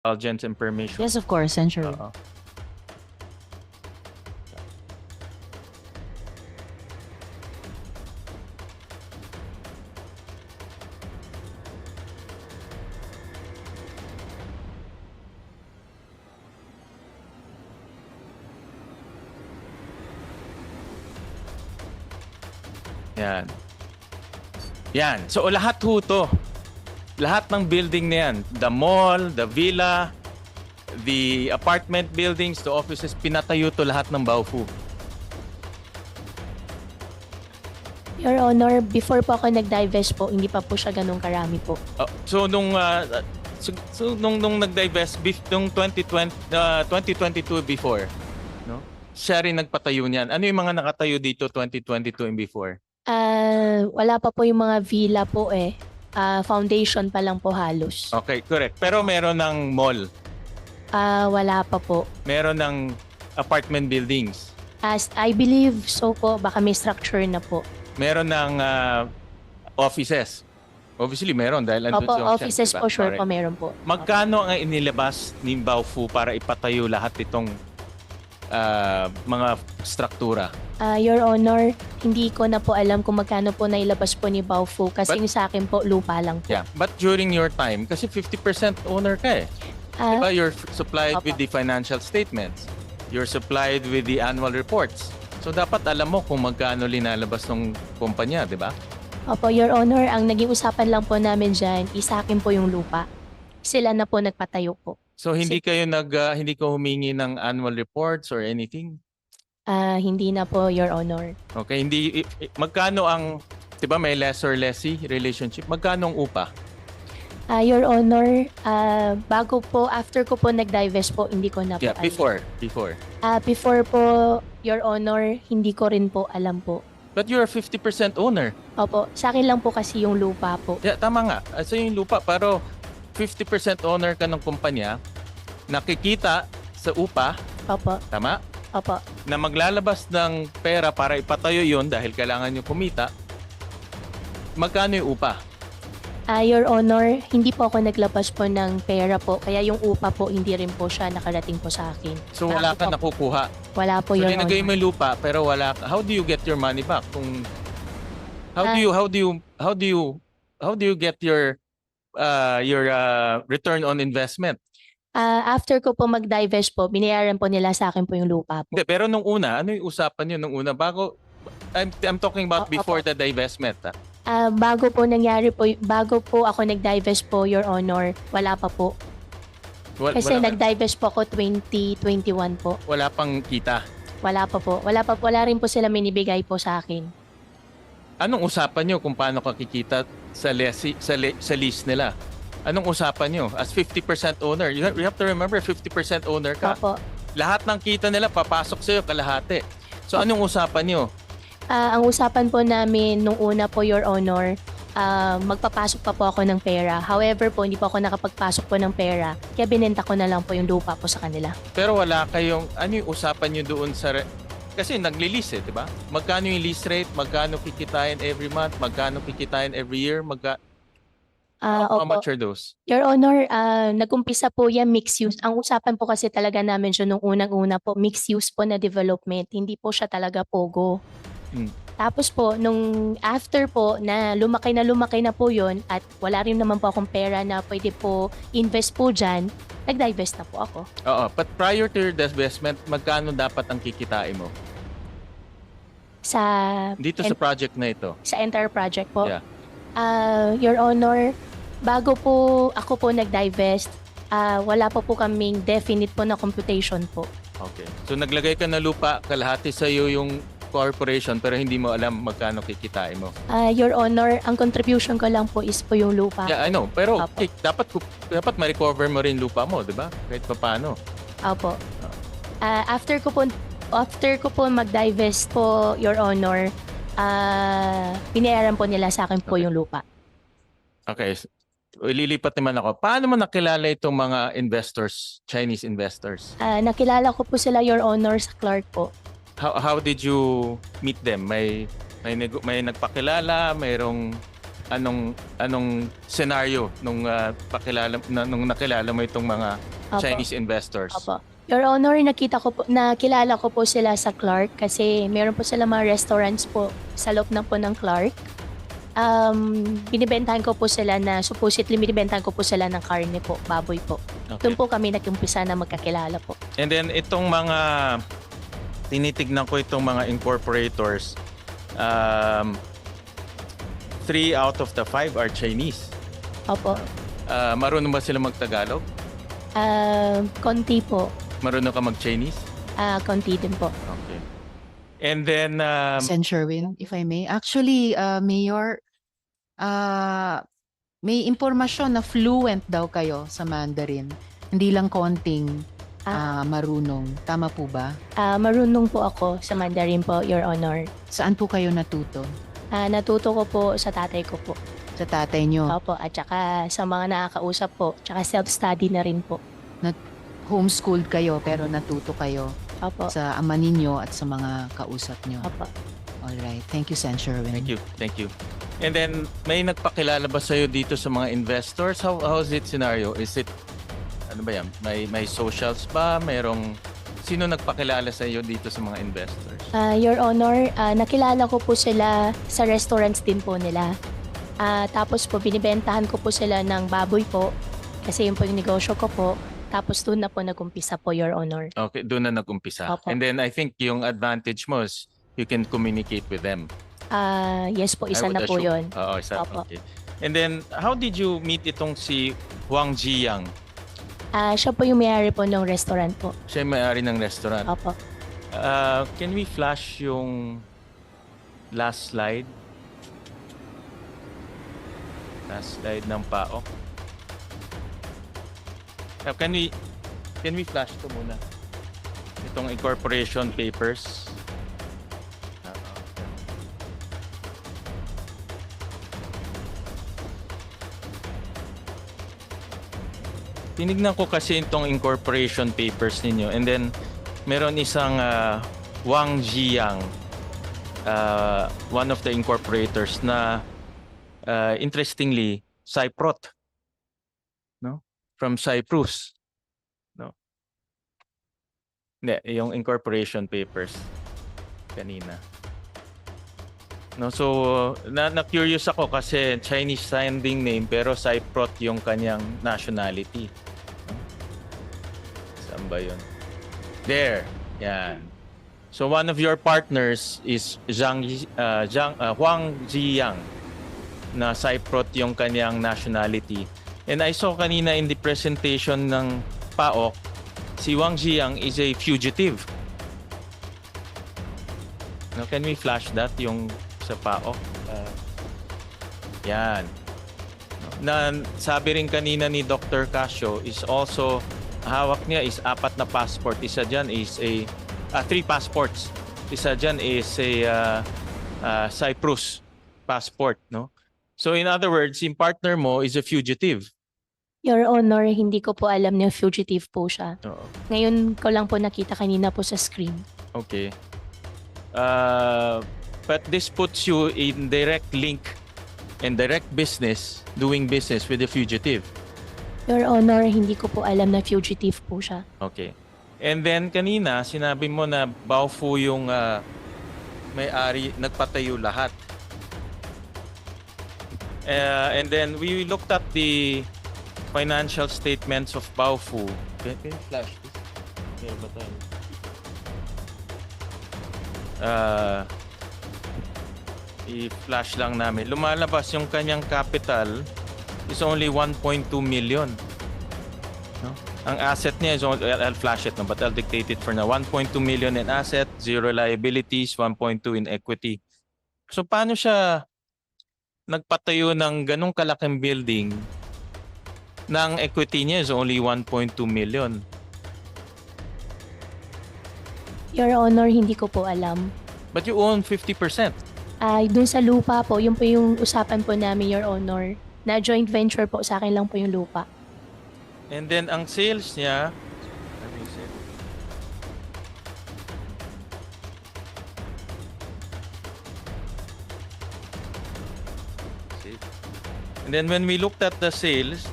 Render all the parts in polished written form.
indulgence and permission. Yes, of course, censure. Oo. Yan. Yan. So lahat ho to. Lahat ng building na yan. The mall, the villa, the apartment buildings, the offices, pinatayo to lahat ng Baofu. Your Honor, before po ako nag-divest po, hindi pa po siya ganun karami po. So nung nung nag-divest nung 2022 before, no? Siya rin nagpatayo niyan. Ano yung mga nakatayo dito 2022 and before? Wala pa po yung mga villa po eh. Foundation pa lang po halos. Okay, correct. Pero meron ng mall, Wala pa po. meron ng apartment buildings, As I believe so po, baka may structure na po. meron ng offices. Obviously meron dahil andun Opo, si Hong Xiang, offices diba? po, sure Correct. po, meron po. Magkano ang inilabas ni Baofu para ipatayo lahat itong mga struktura? Your Honor, hindi ko na po alam kung magkano po nailabas po ni Baofu kasi But- yung sa akin po, lupa lang po. Yeah, but during your time, kasi 50% owner ka eh. Ah, Diba? You're supplied Opo. with the financial statements. You're supplied with the annual reports. So dapat alam mo kung magkano linalabas ng kumpanya, di ba? Opo, Your Honor, ang naging usapan lang po namin dyan, isa akin po yung lupa. Sila na po nagpatayo po. So hindi kayo hindi ko humingi ng annual reports or anything? Hindi na po, Your Honor. Okay, hindi magkano ang 'di ba may lessor lessee relationship? Magkano ang upa? Your Honor, bago po, after ko po nag-divest po, hindi ko na po Yeah, alam. before. Before po, Your Honor, hindi ko rin po alam po. But you're a 50% owner. Opo, sa akin lang po kasi yung lupa po. Yeah, tama nga. So yung lupa, pero 50% owner ka ng kumpanya, nakikita sa upa, Opo, tama? opo. Na maglalabas ng pera para ipatayo yon dahil kailangan nyo kumita, magkano yung upa? Your Honor, hindi po ako naglabas po ng pera po, kaya yung upa po, hindi rin po siya nakarating po sa akin. So wala ka nakukuha. Wala po, So Your linagay Honor. mo yung lupa pero wala ka. How do you get your money back? Kung how do you get your return on investment? After ko po mag-divest po, binayaran po nila sa akin po yung lupa po. Hindi, pero nung una, ano yung usapan niyo nung una bago I'm talking about before the divestment. Bago po nangyari po, bago po ako nag-divest po, Your Honor, wala pa po. Kasi nag-divest po ako 2021 po. wala pang kita. Wala pa po. Wala rin po sila minibigay po sa akin. Anong usapan niyo kung paano ka kikita sa lease nila? Anong usapan niyo? As 50% owner, you have to remember 50% owner ka. Opo. Lahat ng kita nila papasok sa iyo kalahati. So anong usapan niyo? Ang usapan po namin nung una po, Your Honor, magpapasok pa po ako ng pera. However po, hindi po ako nakapagpasok po ng pera. Kaya binenta ko na lang po yung lupa po sa kanila. Pero wala kayong, ano yung usapan nyo doon sa, kasi nagli-lease eh, di ba? Magkano yung lease rate? Magkano kikitain every month? Magkano kikitain every year? How Opo. much are those? Your Honor, nag-umpisa po yan mixed use. Ang usapan po kasi talaga namin siya nung unang-una po, mixed use po na development. Hindi po siya talaga pogo. Tapos po, nung after po na lumaki na po yon at wala rin naman po akong pera na pwede po invest po dyan, nag-divest na po ako. Oo, but prior to your divestment, magkano dapat ang kikitain mo? Sa Dito sa project na ito. sa entire project po. Yeah. Your Honor, bago po ako po nag-divest, wala pa po kaming definite po na computation po. Okay. So naglagay ka na lupa, kalahati sa iyo yung corporation pero hindi mo alam magkano kikitain mo. Your Honor, ang contribution ko lang po is po yung lupa. Yeah, I know. Pero Opo. dapat ma-recover mo rin lupa mo, di ba? Kahit pa paano. Opo. After ko po mag-divest po, Your Honor, binayaran po nila sa akin po yung lupa. Okay. Ililipat naman ako. Paano mo nakilala itong mga investors, Chinese investors? Nakilala ko po sila, Your Honor, sa Clark po. How did you meet them? May nagpakilala, mayroong anong scenario nung nung nakilala mo itong mga Opo. Chinese investors? Opo. Your Honor, nakilala ko po sila sa Clark kasi meron po sila mga restaurants po sa loob na po ng Clark. Binibentahan ko po sila supposedly binibentahan ko po sila ng karne po, baboy po. Okay. Doon po kami nag-umpisa na magkakilala po. And then itong mga tinitignan ko itong mga incorporators, 3 out of the 5 are Chinese. Opo. Marunong ba sila mag-Tagalog? Konti po. Marunong ka mag-Chinese? Konti din po. Okay. And then, Sen. Sherwin, if I may. Actually, Mayor, may impormasyon na fluent daw kayo sa Mandarin. Hindi lang konting marunong. Tama po ba? Marunong po ako sa Mandarin po, Your Honor. Saan po kayo natuto? Natuto ko po sa tatay ko po. Sa tatay nyo? Opo, at saka sa mga nakakausap po, tsaka self-study na rin po. Homeschooled kayo pero natuto kayo Opo. sa ama ninyo at sa mga kausap nyo. Opo. Alright. Thank you, Sen. Sherwin. thank you. And then, may nagpakilala ba sa'yo dito sa mga investors? How is it scenario? Is it, ano ba yan? May socials ba? Sino nagpakilala sa iyo dito sa mga investors? Your Honor, nakilala ko po sila sa restaurants din po nila. Tapos po, binibentahan ko po sila ng baboy po. Kasi yun po yung negosyo ko po. Tapos doon na po nag-umpisa po, Your Honor. Okay, doon na nag-umpisa. Opo. And then I think yung advantage mo is you can communicate with them. Yes po, isa I would na po assume. yun. Oo, isa. Opo. Okay. And then, how did you meet itong si Huang Jiyang? Siya po yung may-ari po ng restaurant po. Siya yung may-ari ng restaurant. Opo. Can we flash yung last slide? Last slide ng PAOK. Can we flash to muna? Itong incorporation papers. Tinignan ko kasi itong incorporation papers ninyo, and then meron isang Wang Jiyang, one of the incorporators na interestingly Cyprot, no? From Cyprus, no? Hindi, yung incorporation papers kanina. No, so na-curious ako kasi Chinese sounding name pero Cyprot yung kanyang nationality. No? Saan ba yun? There. Yan. So one of your partners is Huang Jiyang, na Cyprot yung kanyang nationality. And I saw kanina in the presentation ng PAOK, si Huang Jiyang is a fugitive. Now, can we flash that yung sa PAOK? Yan. Na sabi rin kanina ni Dr. Casio is also, hawak niya is 4 na passport. Isa dyan is 3 passports. Isa dyan is a Cyprus passport, no? So in other words, yung partner mo is a fugitive. Your Honor, hindi ko po alam na fugitive po siya. Oo. Ngayon ko lang po nakita kanina po sa screen. Okay. But this puts you in direct link and direct business, doing business with the fugitive. Your Honor, hindi ko po alam na fugitive po siya. Okay. And then kanina, sinabi mo na Baofu yung may-ari, nagpatayo lahat. And then we looked at the financial statements of Baofu. Can you flash this? Here ba tayo? I-flash lang namin. Lumalabas yung kanyang capital is only 1.2 million. No? Ang asset niya is only, I'll flash it, no? But I'll dictate it for now. 1.2 million in asset, 0 liabilities, 1.2 in equity. So paano siya nagpatayo ng ganong kalaking building na ang equity niya is only 1.2 million? Your Honor, hindi ko po alam. But you own 50%. Dun sa lupa po, yun po yung usapan po namin, Your Honor. Na joint venture po, sa akin lang po yung lupa. And then ang sales niya, ano yung sales? Sales. then when we looked at the sales,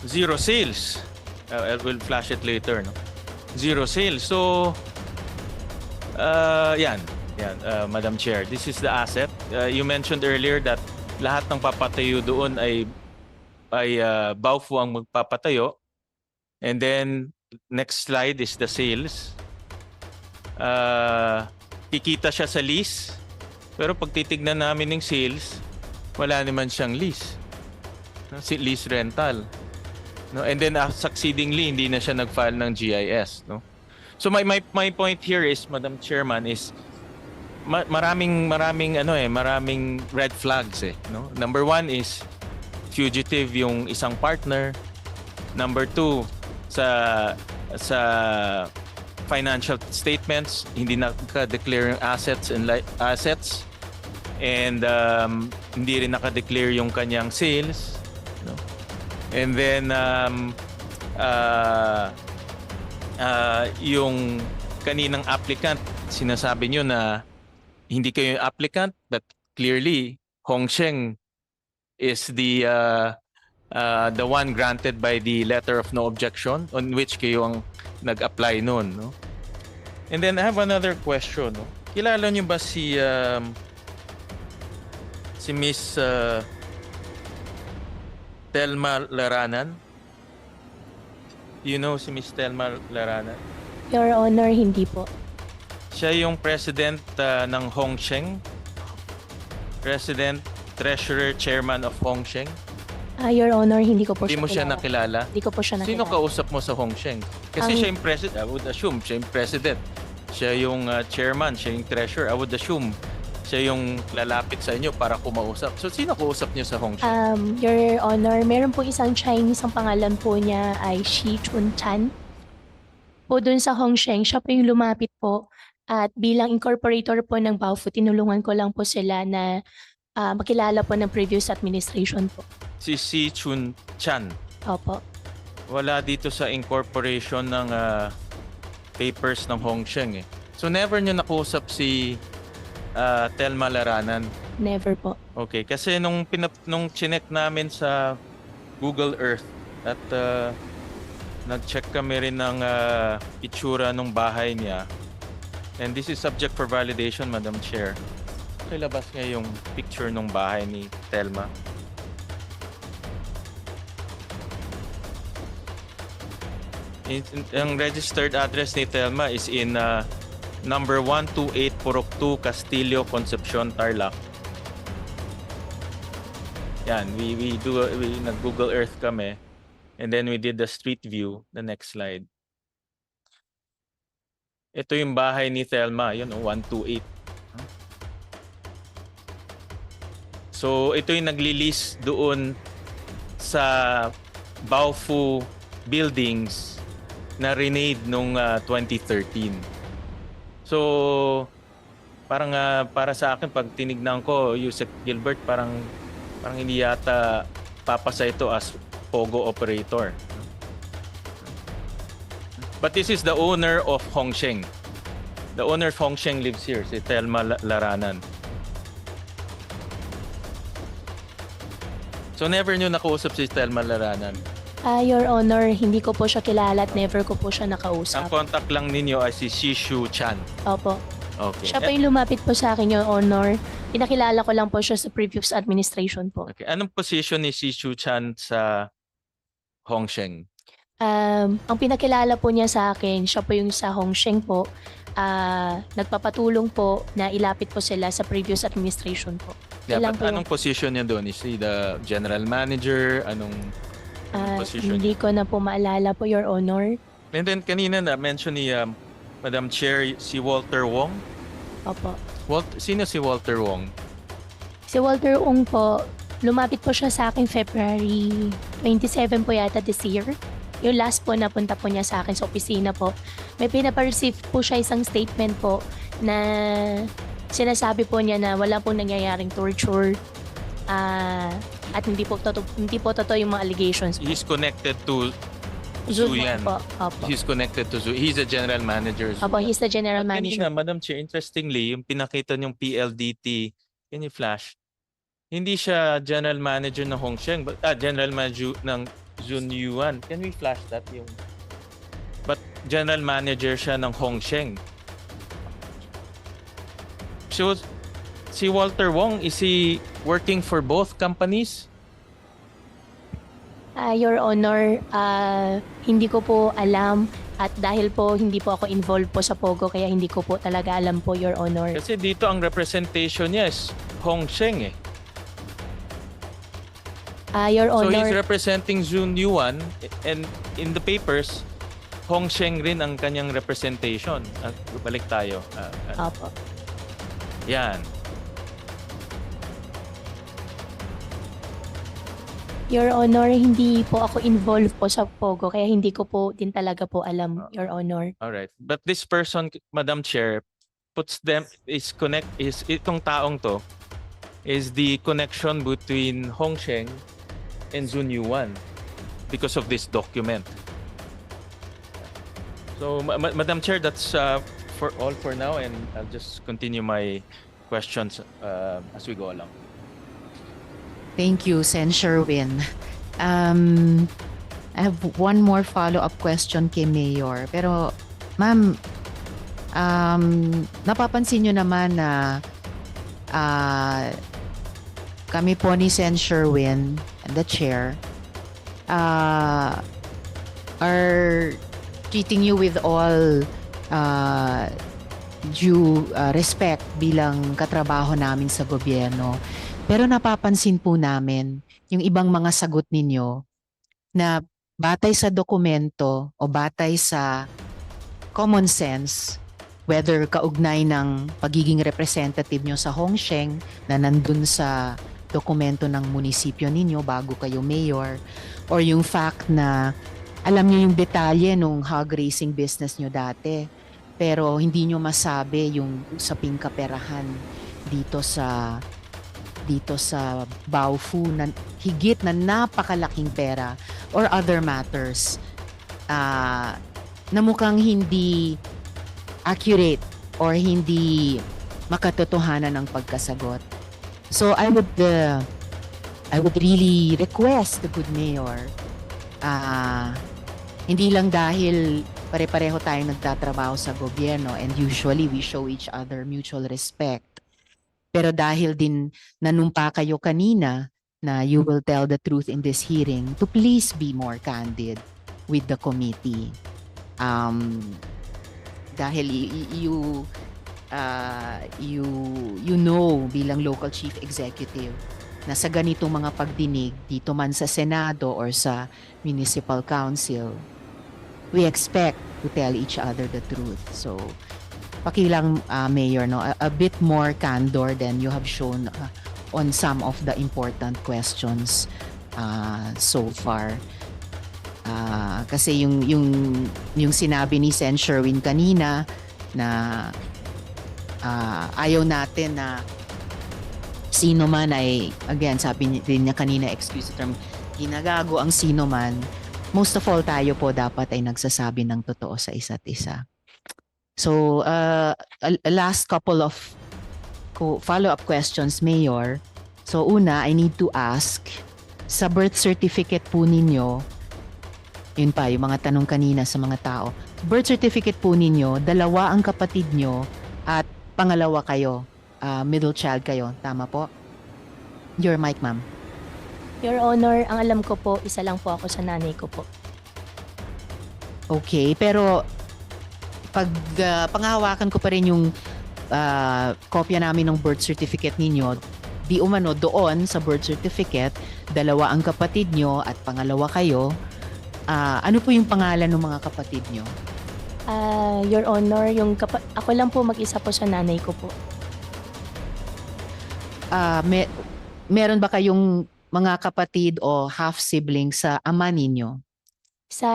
zero sales. I will flash it later, no? Zero sales. So, yan, Madam Chair, this is the asset. You mentioned earlier that lahat ng papatayo doon ay Baofu ang magpapatayo. And then, next slide is the sales. Kikita siya sa lease. Pero pag titignan namin ng sales, wala naman siyang lease. No? Lease rental. No? And then, succeedingly, hindi na siya nag-file ng GIS. No? So, my point here is, Madam Chairman, is maraming red flags eh, no? Number one is fugitive yung isang partner. Number two, sa financial statements hindi naka-declare yung assets and hindi rin naka-declare yung kanyang sales, no? And then yung kaninang applicant, sinasabi nyo na hindi kayo yung applicant, but clearly Hongsheng is the one granted by the letter of no objection on which kayo ang nag-apply noon, no? And then I have another question, no? Kilala niyo ba si Miss Telma Laranan? You know si Miss Telma Laranan? Your Honor, hindi po. Siya yung president ng Hongsheng. President, treasurer, chairman of Hongsheng. Your Honor, hindi ko po Hindi siya mo siya kilala. nakilala? Hindi ko po siya nakilala. Sino kausap mo sa Hongsheng? Kasi Ang- siya yung president. I would assume siya yung president. Siya yung chairman, siya yung treasurer. I would assume siya yung lalapit sa inyo para kumausap. So, sino kausap niyo sa Hongsheng? Your Honor, meron po isang Chinese, ang pangalan po niya ay Shi Chun Chan. Po dun sa Hongsheng, siya po yung lumapit po at bilang incorporator po ng Baofu, tinulungan ko lang po sila na makilala po ng previous administration po. Si Si Chun Chan. Opo. Wala dito sa incorporation ng papers ng Hongsheng eh. So, never niyo nakusap si Telma Laranan. Never po. Okay, kasi nung chinek namin sa Google Earth at nag-check kami rin ng itsura ng bahay niya. And this is subject for validation, Madam Chair. Kilabas nga yung picture ng bahay ni Telma. Ang registered address ni Telma is in number 128 Purok 2, Castillo, Concepcion, Tarlac. Yan, we nag-Google Earth kami. And then we did the street view, the next slide. Ito yung bahay ni Telma, yun, 128. So, ito yung nagli-lease doon sa Baofu buildings na renade nung 2013. So, parang para sa akin, pag tinignan ko, Yusek Gilbert, parang hindi yata papasa ito as Pogo operator. But this is the owner of Hongsheng. The owner of Hongsheng lives here, si Telma Laranan. So never nyo nakausap si Telma Laranan? Your Honor, hindi ko po siya kilala at never ko po siya Ang nakausap. contact lang ninyo ay si Shishu Chan. Opo. Okay. Siya po yung lumapit po sa akin, Your Honor. Pinakilala ko lang po siya sa previous administration po. Okay. Anong position ni Shishu Chan sa Hongsheng? Ang pinakilala po niya sa akin, siya po yung sa Hongsheng po. Nagpapatulong po na ilapit po sila sa previous administration po. Yeah, Ilang but po? anong position niya doon? Is he the general manager? Anong position? Hindi ko na po maalala po, Your Honor. And then kanina na-mention ni Madam Chair si Walter Wong. Opo. Sino si Walter Wong? Si Walter Ong po, lumapit po siya sa akin February 27 po yata this year. Yung last po napunta po niya sa akin sa opisina po. May pinapa-receive po siya isang statement po na sinasabi po niya na wala pong nangyayaring torture at hindi po totoo yung mga allegations po. He's connected to Zuyan Zuyan. po. Opo. He's connected to Zuyan. He's the general manager. Opo, he's the general At manager. kanina, Madam Chair, interestingly, yung pinakita niyong PLDT Can you flash? Hindi siya general manager ng Hongsheng, but general manager ng Zunyuan. Can we flash that yung? But general manager siya ng Hongsheng. So si Walter Wong, is he working for both companies? Your Honor, hindi ko po alam at dahil po hindi po ako involved po sa Pogo kaya hindi ko po talaga alam po, Your Honor. Kasi dito ang representation niya is Hongsheng eh. Your So he's Honor, representing Zunyuan and in the papers, Hongsheng rin ang kanyang representation. Balik tayo. opo. Yan. Your Honor, hindi po ako involved po sa Pogo kaya hindi ko po din talaga po alam, Your Honor. All right. But this person, Madam Chair, puts them is itong taong to is the connection between Hongsheng and Zunyuan because of this document. So, Madam Chair, that's for all for now, and I'll just continue my questions as we go along. Thank you, Sen. Sherwin. I have one more follow-up question kay Mayor. Pero, ma'am, napapansin nyo naman na kami po ni Sen. Sherwin, the chair, are treating you with all due respect bilang katrabaho namin sa gobyerno. Pero napapansin po namin yung ibang mga sagot ninyo na batay sa dokumento o batay sa common sense, whether kaugnay ng pagiging representative nyo sa Hongsheng na nandun sa dokumento ng munisipyo ninyo bago kayo mayor, or yung fact na alam nyo yung detalye nung hog racing business nyo dati, pero hindi nyo masabi yung usaping kaperahan dito sa Baofu na higit na napakalaking pera or other matters na mukhang hindi accurate or hindi makatotohanan ng pagkasagot. So I would really request the good mayor, hindi lang dahil pare-pareho tayong nagtatrabaho sa gobyerno and usually we show each other mutual respect, pero dahil din nanumpa kayo kanina na you will tell the truth in this hearing, to please be more candid with the committee. Dahil you know bilang local chief executive na sa ganitong mga pagdinig dito man sa Senado or sa Municipal Council, we expect to tell each other the truth. So pakilang Mayor, no, a bit more candor than you have shown on some of the important questions so far. Kasi yung sinabi ni Sen. Sherwin kanina na ayaw natin na sino man ay, again, sabi din niya kanina, excuse the term, ginagago ang sino man. Most of all, tayo po dapat ay nagsasabi ng totoo sa isa't isa. So, a last couple of follow-up questions, Mayor. So, una, I need to ask, sa birth certificate po ninyo, yun pa, yung mga tanong kanina sa mga tao, birth certificate po ninyo, dalawa ang kapatid nyo at pangalawa kayo, middle child kayo. Tama po? Your mic, ma'am. Your Honor, ang alam ko po, isa lang po ako sa nanay ko po. Okay, pero pag panghahawakan ko pa rin yung kopya namin ng birth certificate ninyo, di umano doon sa birth certificate, dalawa ang kapatid nyo at pangalawa kayo. Ano po yung pangalan ng mga kapatid nyo? Your Honor, ako lang po mag-isa po sa nanay ko po. Meron ba kayong mga kapatid o half-siblings sa ama ninyo? Sa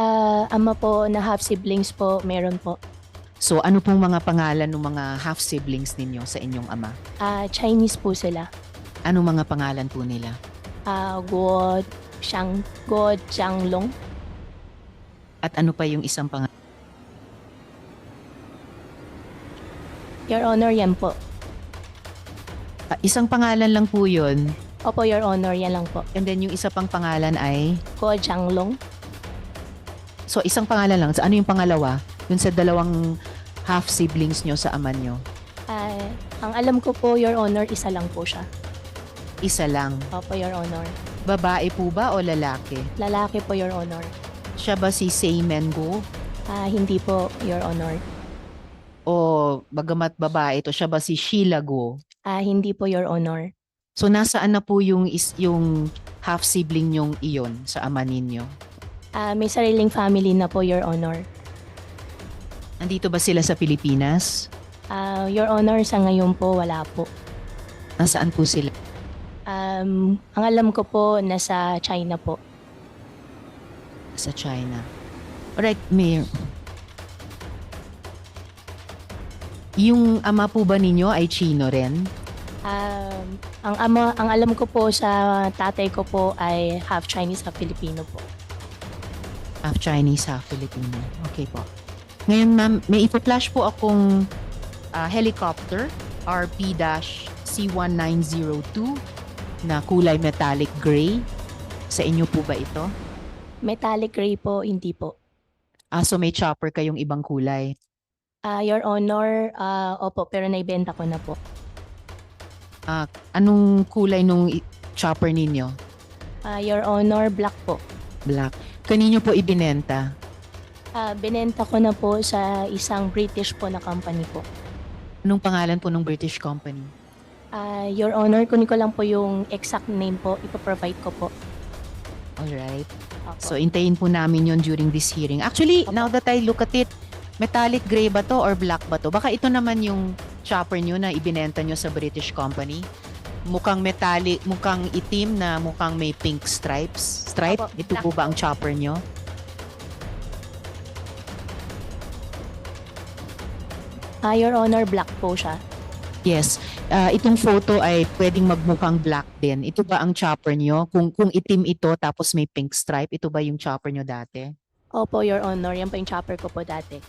ama po na half-siblings po, meron po. So ano pong mga pangalan ng mga half-siblings ninyo sa inyong ama? Chinese po sila. Anong mga pangalan po nila? Guo Xianglong. At ano pa yung isang pangalan? Your Honor, yan po. Isang pangalan lang po yun. Opo, Your Honor, yan lang po. And then yung isa pang pangalan ay... Ko Jianglong. So, isang pangalan lang. So, ano yung pangalawa? Yung sa dalawang half-siblings nyo sa ama nyo. Ang alam ko po, Your Honor, isa lang po siya. Isa lang. Opo, Your Honor. Babae po ba o lalaki? Lalaki po, Your Honor. Siya ba si Seymen Go? Hindi po, Your Honor. O bagamat babae ito, siya ba si Sheila Go? Hindi po, Your Honor. So nasaan na po yung half-sibling nyong iyon sa ama ninyo? May sariling family na po, Your Honor. Nandito ba sila sa Pilipinas? Your Honor, sa ngayon po, wala po. Nasaan po sila? Ang alam ko po, nasa China po. Sa China. Alright, Mayor. Yung ama po ba ninyo ay Chino rin? Ang alam ko po sa tatay ko po ay half Chinese, half Filipino po. Half Chinese, half Filipino. Okay po. Ngayon ma'am, may ipa-flash po akong helicopter RP-C1902 na kulay metallic gray. Sa inyo po ba ito? Metallic gray po, hindi po. So may chopper kayong ibang kulay. Your Honor, opo, pero naibenta ko na po. Anong kulay nung chopper ninyo? Your Honor, black po. Black. Kanino po ibinenta? Binenta ko na po sa isang British po na company po. Anong pangalan po ng British company? Your Honor, kunin ko lang po yung exact name po, ipoprovide ko po. Alright. Opo. So, intayin po namin yon during this hearing. Actually, now that I look at it, metallic gray ba to or black ba to? Baka ito naman yung chopper nyo na ibinenta nyo sa British company. Mukhang metallic, mukhang itim na mukhang may pink stripes. Stripe? Opo, Ito black po ba ang chopper nyo? Your Honor, black po siya. Yes. Itong photo ay pwedeng magmukhang black din. Ito ba ang chopper nyo? Kung itim ito tapos may pink stripe, ito ba yung chopper nyo dati? Opo, Your Honor, yan po yung chopper ko po dati.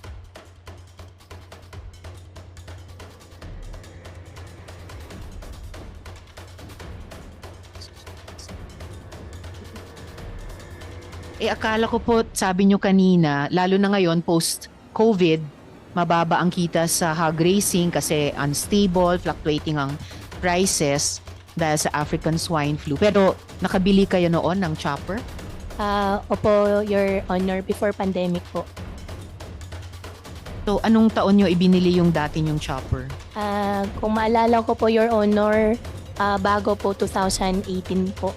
Akala ko po, sabi nyo kanina, lalo na ngayon, post-COVID, mababa ang kita sa hog racing kasi unstable, fluctuating ang prices dahil sa African swine flu. Pero nakabili kayo noon ng chopper? Opo, Your Honor, before pandemic po. So, anong taon nyo ibinili yung dati nyong chopper? Kung maalala ko po, Your Honor, bago po 2018 po.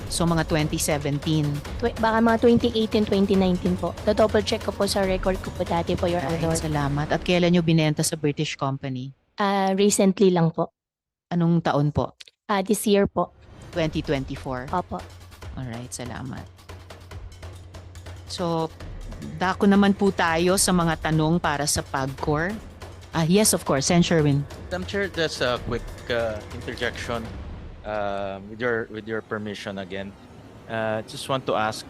So, mga 2017. Baka mga 2018, 2019 po. Double check ko po sa record ko po dati po, Your Honor. Salamat. At kailan nyo binenta sa British company? Recently lang po. Anong taon po? This year po. 2024. Opo. Alright, salamat. So, dako naman po tayo sa mga tanong para sa PAGCOR. Yes, of course. Sen. Sherwin. Madam Chair, just a quick interjection with your permission again. Just want to ask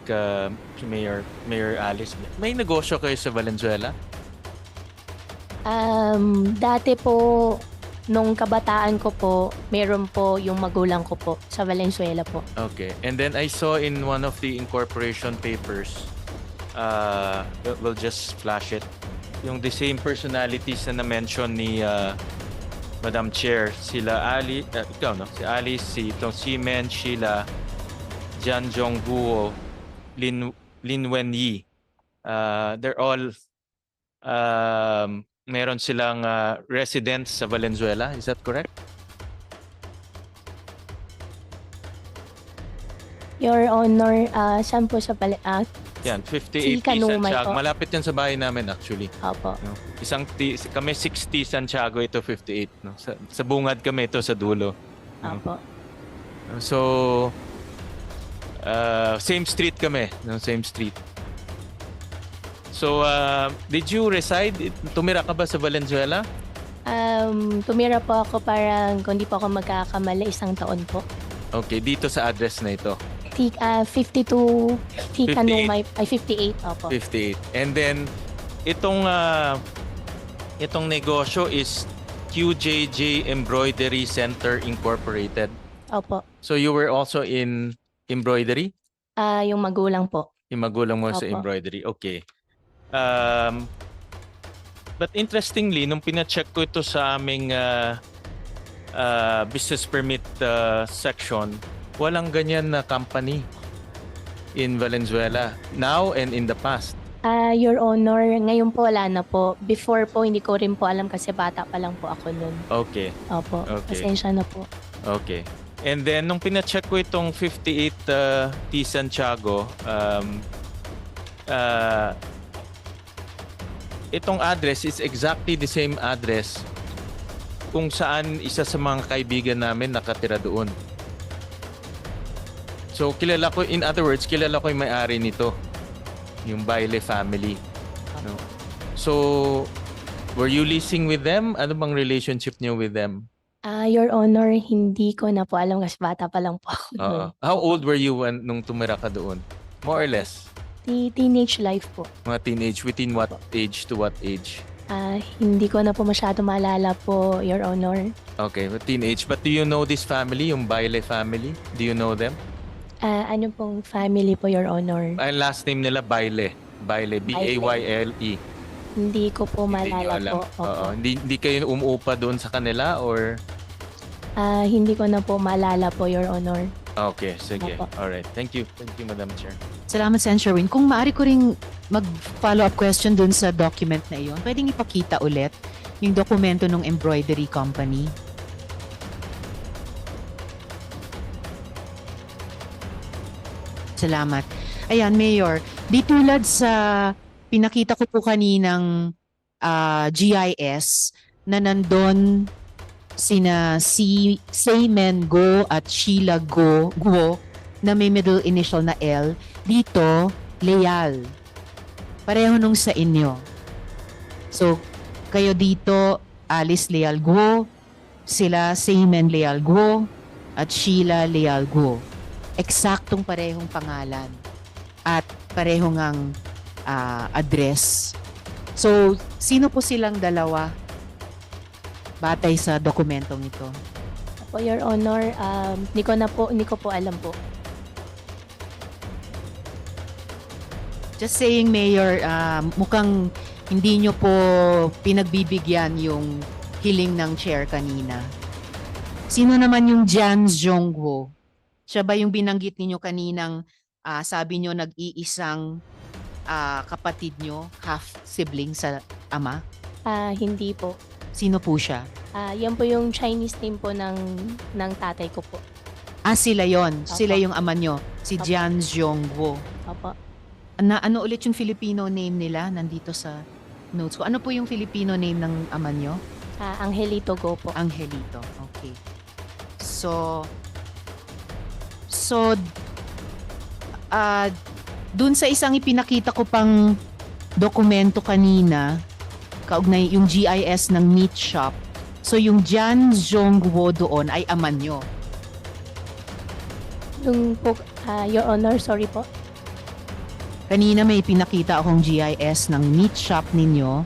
Mayor Alice, may negosyo kayo sa Valenzuela? Dati po, nung kabataan ko po, meron po yung magulang ko po sa Valenzuela po. Okay. And then I saw in one of the incorporation papers, we'll just flash it, yung the same personalities na na-mention ni Madam Chair, sila Ali, ikaw no? Si Alice, si itong Simen, Sheila, Jan Jongguo, Lin Wenyi. They're all meron silang residents sa Valenzuela, is that correct? Your Honor, saan po sa Yan, 58 Si Kanumay Santiago. po. Malapit yan sa bahay namin actually. Opo. No? Kami 60 Santiago, ito 58. No? Sa bungad kami ito sa dulo. Opo. So, same street kami. No? Same street. So, did you reside? Tumira ka ba sa Valenzuela? Tumira po ako parang, kung di po ako magkakamali, 1 taon po. Okay, dito sa address na ito. 52 Tikanumay, ay 58, opo. 58. And then, itong negosyo is QJJ Embroidery Center Incorporated. Opo. So you were also in embroidery? Yung magulang po. Yung magulang mo sa Opo. embroidery. Okay. But interestingly, nung pina-check ko ito sa aming business permit section, walang ganyan na company in Valenzuela now and in the past. Your Honor, ngayon po wala na po. Before po, hindi ko rin po alam kasi bata pa lang po ako nun. Okay. Opo. Okay. Pasensya na po. Okay. And then, nung pina-check ko itong 58 T. Santiago, itong address is exactly the same address kung saan isa sa mga kaibigan namin nakatira doon. So, kilala ko, in other words, kilala ko yung may-ari nito. Yung Baile family. No? So, were you leasing with them? Ano bang relationship niyo with them? Your Honor, hindi ko na po alam kasi bata pa lang po ako nun. Oo. How old were you nung tumira ka doon? More or less? Teenage life po. Mga teenage, within what age to what age? Hindi ko na po masyado maalala po, Your Honor. Okay, teenage. But do you know this family, yung Baile family? Do you know them? Ano pong family po, Your Honor? Ang last name nila Baile. Baile, B-A-Y-L-E. Hindi ko po Hindi nyo maalala alam. po. Opo. Oo. Hindi kayo umuupa doon sa kanila or? Hindi ko na po maalala po, Your Honor. Okay, sige. Opo. Alright. Thank you. Thank you, Madam Chair. Salamat, Sen. Sherwin. Kung maaari ko ring mag-follow-up question dun sa document na iyon, pwedeng ipakita ulit yung dokumento ng embroidery company. Salamat. Ayan, Mayor. Di tulad sa pinakita ko po kaninang GIS na nandun sina Seymen Go at Sheila Go na may middle initial na L. Dito, Leal. Pareho nung sa inyo. So, kayo dito, Alice Leal Go, sila Seymen Leal Go, at Sheila Leal Go. Eksaktong parehong pangalan at parehong ang address. So, sino po silang dalawa batay sa dokumentong ito? Po, Your Honor, hindi ko po alam po. Just saying, Mayor, mukhang hindi nyo po pinagbibigyan yung hiling ng chair kanina. Sino naman yung Jan Zhongguo? Siya ba yung binanggit ninyo kaninang sabi nyo nag-iisang kapatid nyo, half-sibling sa ama? Hindi po. Sino po siya? Yan po yung Chinese name po ng tatay ko po. Sila yon. Opo. Sila yung ama nyo. Si Opo. Jan Zhongguo. Opo. Ano ulit yung Filipino name nila nandito sa notes ko? Ano po yung Filipino name ng ama nyo? Angelito Go po. Angelito. Okay. So, dun sa isang ipinakita ko pang dokumento kanina, kaugnay yung GIS ng meat shop. So, yung Jan Zhongguo doon ay ama nyo. Yung po, Your Honor, sorry po. Kanina may pinakita akong GIS ng meat shop ninyo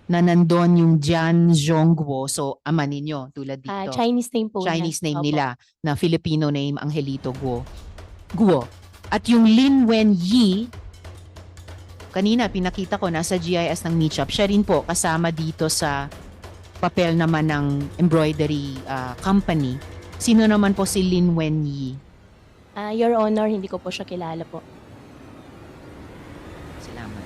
na nandun yung Jan Zhongguo. So, ama ninyo tulad dito. Chinese name po. Chinese yan. name Opo. nila na Filipino name Angelito Guo. At yung Lin Wen Yi, kanina pinakita ko nasa GIS ng meat shop. Siya rin po kasama dito sa papel naman ng embroidery company. Sino naman po si Lin Wen Yi? Your Honor, hindi ko po siya kilala po. Salamat.